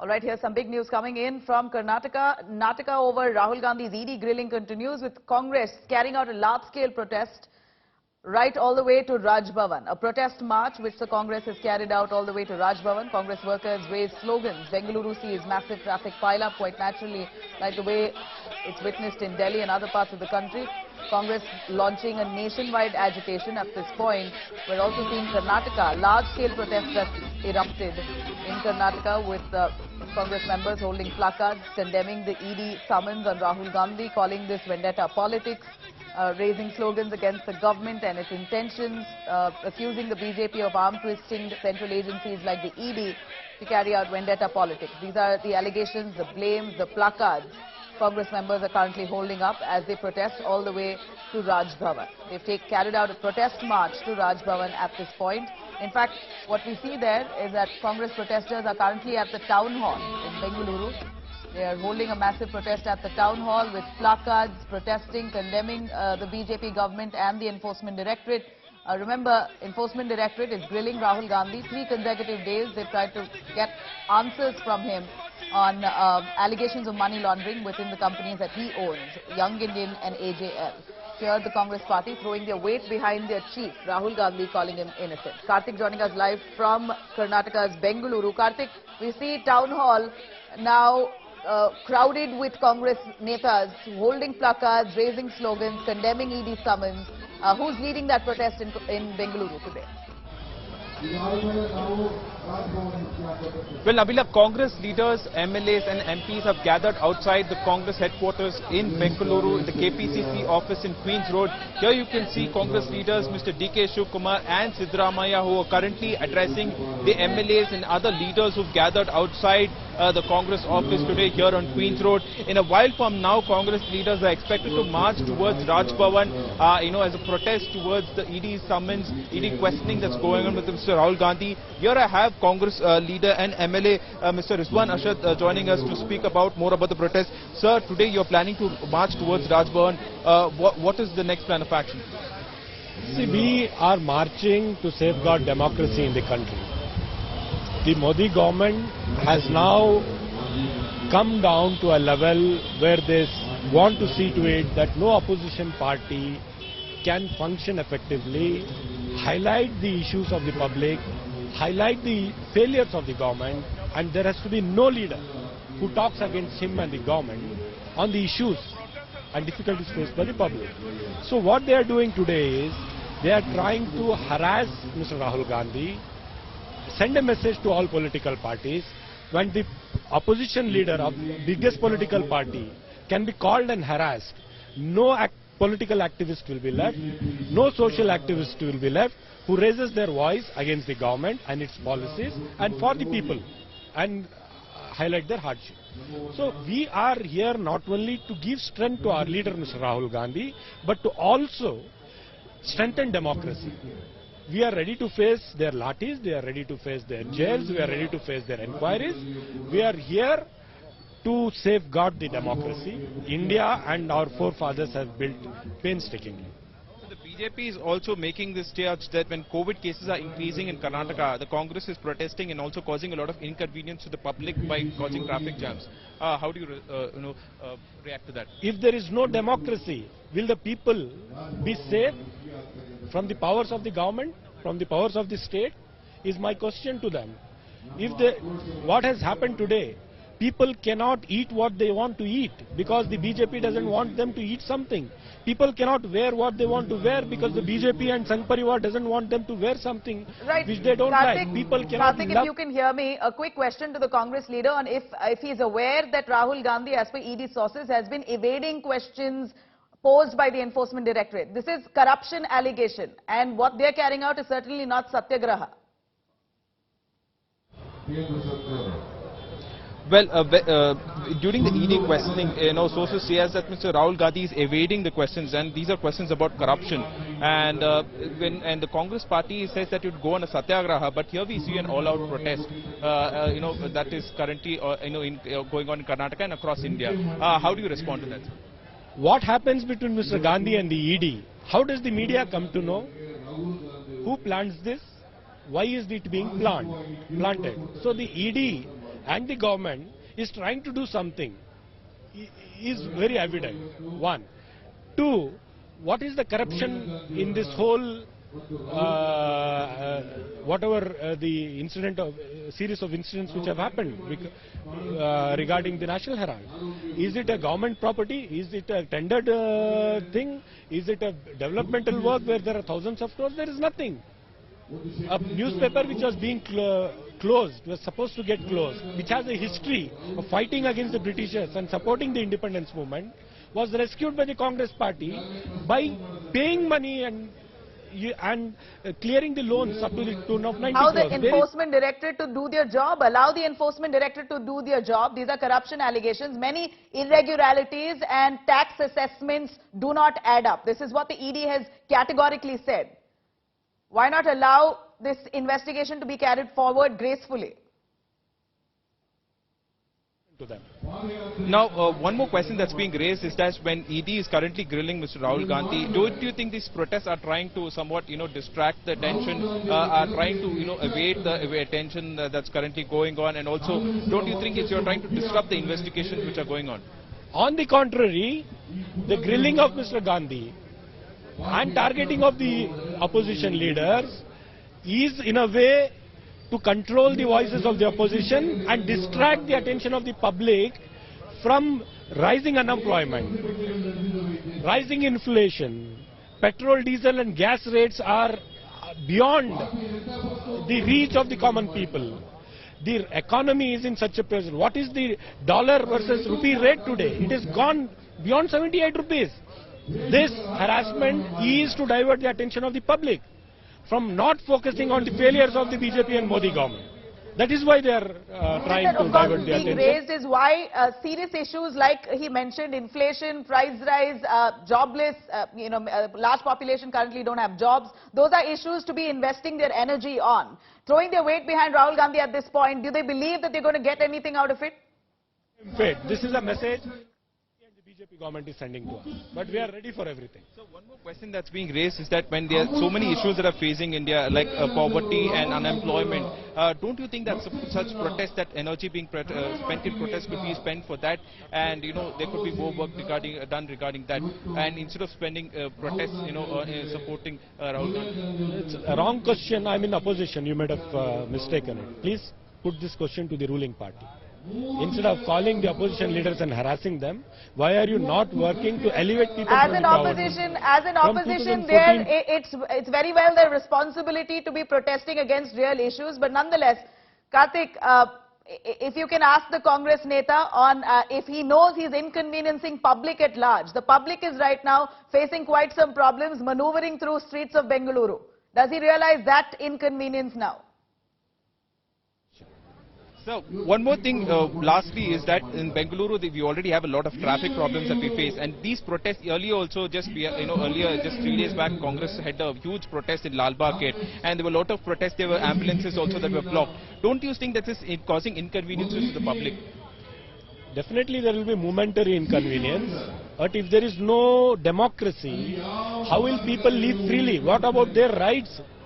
All right, here's some big news coming in from Karnataka. Karnataka over Rahul Gandhi's ED grilling continues, with Congress carrying out a large-scale protest right all the way to Raj Bhavan. A protest march which the Congress has carried out all the way to Raj Bhavan. Congress workers raised slogans. Bengaluru sees massive traffic pile-up, quite naturally, like the way it's witnessed in Delhi and other parts of the country. Congress launching a nationwide agitation. At this point, we're also seeing Karnataka. Large-scale protests that erupted in Karnataka with Congress members holding placards condemning the ED summons on Rahul Gandhi, calling this vendetta politics, raising slogans against the government and its intentions, accusing the BJP of arm-twisting central agencies like the ED to carry out vendetta politics. These are the allegations, the blames, the placards Congress members are currently holding up as they protest all the way to Raj Bhavan. They've carried out a protest march to Raj Bhavan at this point. In fact, what we see there is that Congress protesters are currently at the town hall in Bengaluru. They are holding a massive protest at the town hall with placards protesting, condemning the BJP government and the Enforcement Directorate. Remember, Enforcement Directorate is grilling Rahul Gandhi. 3 consecutive days they've tried to get answers from him on allegations of money laundering within the companies that he owns, Young Indian and AJL. Here, the Congress party throwing their weight behind their chief, Rahul Gandhi, calling him innocent. Karthik joining us live from Karnataka's Bengaluru. Karthik, we see town hall now crowded with Congress netas holding placards, raising slogans, condemning ED summons. Who's leading that protest in Bengaluru today? Well, Nabila, Congress leaders, MLAs and MPs have gathered outside the Congress headquarters in Bengaluru, in the KPCC office in Queen's Road. Here you can see Congress leaders Mr. DK Shivkumar and Siddaramaiah, who are currently addressing the MLAs and other leaders who've gathered outside the Congress office today here on Queen's Road. In a while from now, Congress leaders are expected to march towards Raj Bhavan, as a protest towards the ED summons, ED questioning that's going on with Mr. Rahul Gandhi. Here I have Congress leader and MLA Mr. Rizwan Ashad joining us to speak about more about the protest. Sir, today you're planning to march towards Raj Bhavan. What is the next plan of action? See, we are marching to safeguard democracy in the country. The Modi government has now come down to a level where they want to see to it that no opposition party can function effectively, highlight the issues of the public, highlight the failures of the government, and there has to be no leader who talks against him and the government on the issues and difficulties faced by the public. So what they are doing today is they are trying to harass Mr. Rahul Gandhi, send a message to all political parties. When the opposition leader of the biggest political party can be called and harassed, no political activist will be left, no social activist will be left who raises their voice against the government and its policies and for the people and highlight their hardship. So we are here not only to give strength to our leader Mr. Rahul Gandhi, but to also strengthen democracy. We are ready to face their lathis, they are ready to face their jails, we are ready to face their inquiries. We are here to safeguard the democracy India and our forefathers have built painstakingly. So the BJP is also making this stage that when COVID cases are increasing in Karnataka, the Congress is protesting and also causing a lot of inconvenience to the public by causing traffic jams. How do you react to that? If there is no democracy, will the people be safe from the powers of the government, from the powers of the state, is my question to them. What has happened today, people cannot eat what they want to eat because the BJP doesn't want them to eat something. People cannot wear what they want to wear because the BJP and Sangh Parivar doesn't want them to wear something which they don't like. People cannot Karthik, if you can hear me, a quick question to the Congress leader on if he is aware that Rahul Gandhi, as per ED sources, has been evading questions posed by the Enforcement Directorate. This is corruption allegation, and what they are carrying out is certainly not satyagraha. Well, during the ED questioning, sources say that Mr. Rahul Gandhi is evading the questions, and these are questions about corruption. And the Congress party says that it would go on a satyagraha, but here we see an all-out protest, that is currently going on in Karnataka and across India. How do you respond to that? What happens between Mr. Gandhi and the ED? How does the media come to know? Who plants this? Why is it being planted? So the ED and the government is trying to do something is very evident. One. Two, what is the corruption in this whole the incident of series of incidents which have happened regarding the National Herald? Is it a government property? Is it a tendered thing? Is it a developmental work where there are thousands of crores? There is nothing. A newspaper which was being closed, was supposed to get closed, which has a history of fighting against the Britishers and supporting the independence movement, was rescued by the Congress party by paying money and clearing the loans up to the tune of 90 How crores. the enforcement directorate to do their job? Allow the enforcement directorate to do their job. These are corruption allegations. Many irregularities and tax assessments do not add up. This is what the ED has categorically said. Why not allow this investigation to be carried forward gracefully? To them. Now, one more question that's being raised is that when ED is currently grilling Mr. Rahul Gandhi, do you think these protests are trying to somewhat, distract the attention, are trying to, evade the attention that's currently going on, and also, don't you think you're trying to disrupt the investigations which are going on? On the contrary, the grilling of Mr. Gandhi and targeting of the opposition leaders is in a way to control the voices of the opposition and distract the attention of the public from rising unemployment, rising inflation. Petrol, diesel and gas rates are beyond the reach of the common people. The economy is in such a pressure. What is the dollar versus rupee rate today? It has gone beyond 78 rupees. This harassment is to divert the attention of the public from not focusing on the failures of the BJP and Modi government. That is why they are trying to divert the attention. Raised is why serious issues like he mentioned, inflation, price rise, jobless, large population currently don't have jobs. Those are issues to be investing their energy on. Throwing their weight behind Rahul Gandhi at this point, do they believe that they're going to get anything out of it? In fact, this is a message BJP government is sending to us, but we are ready for everything. So one more question that's being raised is that when there are so many issues that are facing India, like poverty and unemployment, don't you think that such protests, that energy being spent in protests could be spent for that, and there could be more work done regarding that, and instead of spending protests, supporting Rahul Gandhi? It's a wrong question. I'm in opposition. You might have mistaken it. Please put this question to the ruling party. Instead of calling the opposition leaders and harassing them, why are you not working to elevate people? As an opposition, it's very well their responsibility to be protesting against real issues. But nonetheless, Karthik, if you can ask the Congress Neta on if he knows he's inconveniencing public at large. The public is right now facing quite some problems maneuvering through streets of Bengaluru. Does he realize that inconvenience now? So, one more thing lastly is that in Bengaluru we already have a lot of traffic problems that we face, and these protests earlier also just 3 days back Congress had a huge protest in Lal Bagh Gate, and there were a lot of protests. There were ambulances also that were blocked. Don't you think that this is causing inconveniences to the public? Definitely there will be momentary inconvenience, but if there is no democracy, how will people live freely? What about their rights?